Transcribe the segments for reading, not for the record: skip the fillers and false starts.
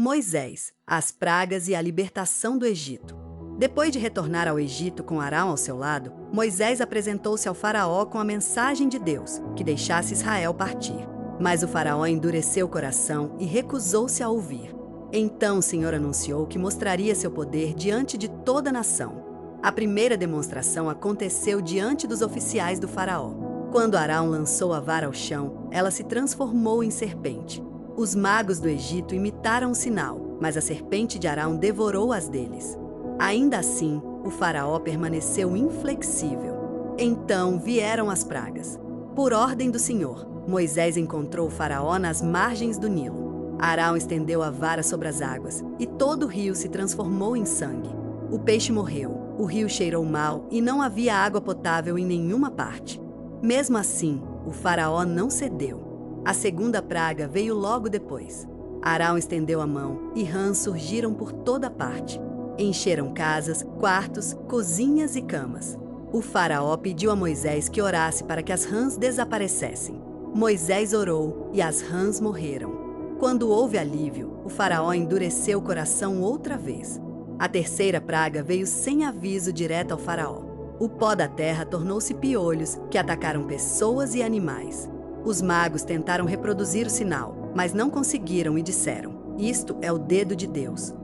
Moisés, as pragas e a libertação do Egito. Depois de retornar ao Egito com Arão ao seu lado, Moisés apresentou-se ao faraó com a mensagem de Deus, que deixasse Israel partir. Mas o faraó endureceu o coração e recusou-se a ouvir. Então o Senhor anunciou que mostraria seu poder diante de toda a nação. A primeira demonstração aconteceu diante dos oficiais do faraó. Quando Arão lançou a vara ao chão, ela se transformou em serpente. Os magos do Egito imitaram o sinal, mas a serpente de Arão devorou as deles. Ainda assim, o faraó permaneceu inflexível. Então vieram as pragas. Por ordem do Senhor, Moisés encontrou o faraó nas margens do Nilo. Arão estendeu a vara sobre as águas, e todo o rio se transformou em sangue. O peixe morreu, o rio cheirou mal e não havia água potável em nenhuma parte. Mesmo assim, o faraó não cedeu. A segunda praga veio logo depois. Arão estendeu a mão e rãs surgiram por toda parte. Encheram casas, quartos, cozinhas e camas. O faraó pediu a Moisés que orasse para que as rãs desaparecessem. Moisés orou e as rãs morreram. Quando houve alívio, o faraó endureceu o coração outra vez. A terceira praga veio sem aviso direto ao faraó. O pó da terra tornou-se piolhos que atacaram pessoas e animais. Os magos tentaram reproduzir o sinal, mas não conseguiram e disseram: "Isto é o dedo de Deus."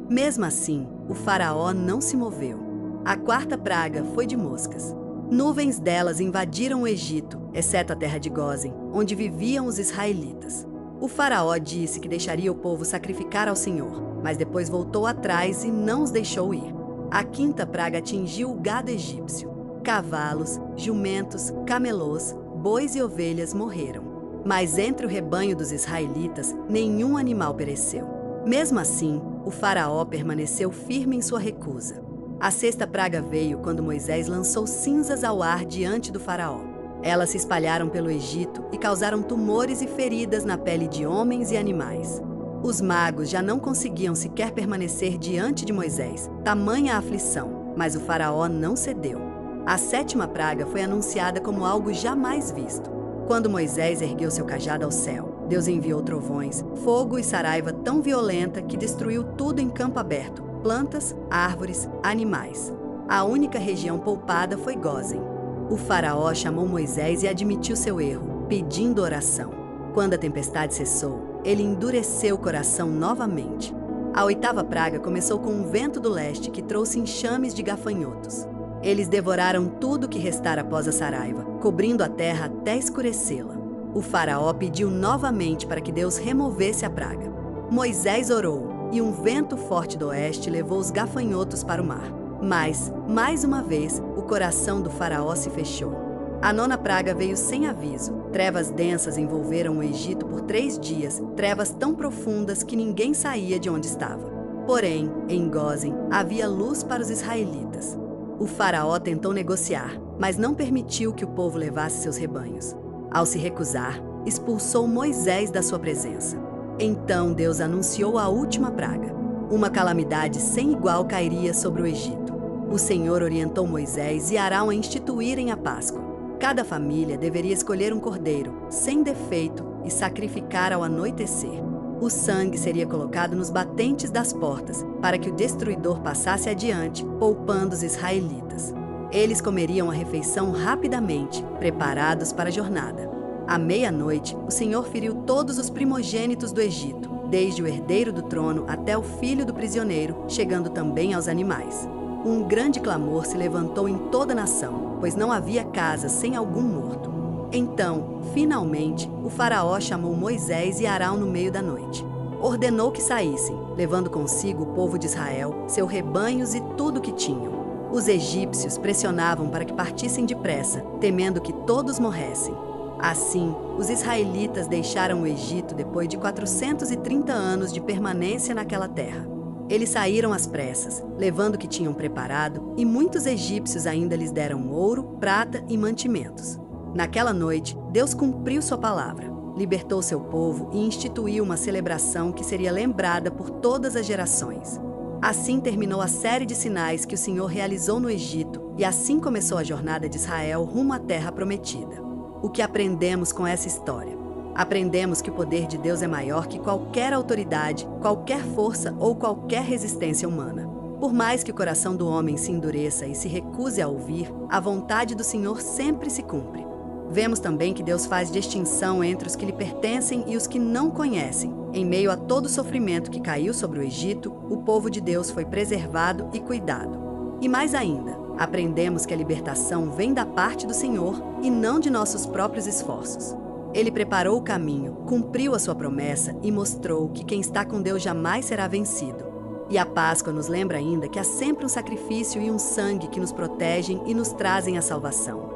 Mesmo assim, o faraó não se moveu. A quarta praga foi de moscas. Nuvens delas invadiram o Egito, exceto a terra de Gósen, onde viviam os israelitas. O faraó disse que deixaria o povo sacrificar ao Senhor, mas depois voltou atrás e não os deixou ir. A quinta praga atingiu o gado egípcio. Cavalos, jumentos, camelôs, bois e ovelhas morreram. Mas entre o rebanho dos israelitas, nenhum animal pereceu. Mesmo assim, o faraó permaneceu firme em sua recusa. A sexta praga veio quando Moisés lançou cinzas ao ar diante do faraó. Elas se espalharam pelo Egito e causaram tumores e feridas na pele de homens e animais. Os magos já não conseguiam sequer permanecer diante de Moisés, tamanha a aflição, mas o faraó não cedeu. A sétima praga foi anunciada como algo jamais visto. Quando Moisés ergueu seu cajado ao céu, Deus enviou trovões, fogo e saraiva tão violenta que destruiu tudo em campo aberto, plantas, árvores, animais. A única região poupada foi Gósen. O faraó chamou Moisés e admitiu seu erro, pedindo oração. Quando a tempestade cessou, ele endureceu o coração novamente. A oitava praga começou com um vento do leste que trouxe enxames de gafanhotos. Eles devoraram tudo que restara após a saraiva, cobrindo a terra até escurecê-la. O faraó pediu novamente para que Deus removesse a praga. Moisés orou, e um vento forte do oeste levou os gafanhotos para o mar. Mas, mais uma vez, o coração do faraó se fechou. A nona praga veio sem aviso. Trevas densas envolveram o Egito por 3 dias, trevas tão profundas que ninguém saía de onde estava. Porém, em Gósen, havia luz para os israelitas. O faraó tentou negociar, mas não permitiu que o povo levasse seus rebanhos. Ao se recusar, expulsou Moisés da sua presença. Então Deus anunciou a última praga. Uma calamidade sem igual cairia sobre o Egito. O Senhor orientou Moisés e Arão a instituírem a Páscoa. Cada família deveria escolher um cordeiro, sem defeito, e sacrificar ao anoitecer. O sangue seria colocado nos batentes das portas, para que o destruidor passasse adiante, poupando os israelitas. Eles comeriam a refeição rapidamente, preparados para a jornada. À meia-noite, o Senhor feriu todos os primogênitos do Egito, desde o herdeiro do trono até o filho do prisioneiro, chegando também aos animais. Um grande clamor se levantou em toda a nação, pois não havia casa sem algum morto. Então, finalmente, o faraó chamou Moisés e Arão no meio da noite. Ordenou que saíssem, levando consigo o povo de Israel, seus rebanhos e tudo o que tinham. Os egípcios pressionavam para que partissem depressa, temendo que todos morressem. Assim, os israelitas deixaram o Egito depois de 430 anos de permanência naquela terra. Eles saíram às pressas, levando o que tinham preparado, e muitos egípcios ainda lhes deram ouro, prata e mantimentos. Naquela noite, Deus cumpriu sua palavra, libertou seu povo e instituiu uma celebração que seria lembrada por todas as gerações. Assim terminou a série de sinais que o Senhor realizou no Egito, e assim começou a jornada de Israel rumo à Terra Prometida. O que aprendemos com essa história? Aprendemos que o poder de Deus é maior que qualquer autoridade, qualquer força ou qualquer resistência humana. Por mais que o coração do homem se endureça e se recuse a ouvir, a vontade do Senhor sempre se cumpre. Vemos também que Deus faz distinção entre os que lhe pertencem e os que não conhecem. Em meio a todo o sofrimento que caiu sobre o Egito, o povo de Deus foi preservado e cuidado. E mais ainda, aprendemos que a libertação vem da parte do Senhor e não de nossos próprios esforços. Ele preparou o caminho, cumpriu a sua promessa e mostrou que quem está com Deus jamais será vencido. E a Páscoa nos lembra ainda que há sempre um sacrifício e um sangue que nos protegem e nos trazem a salvação.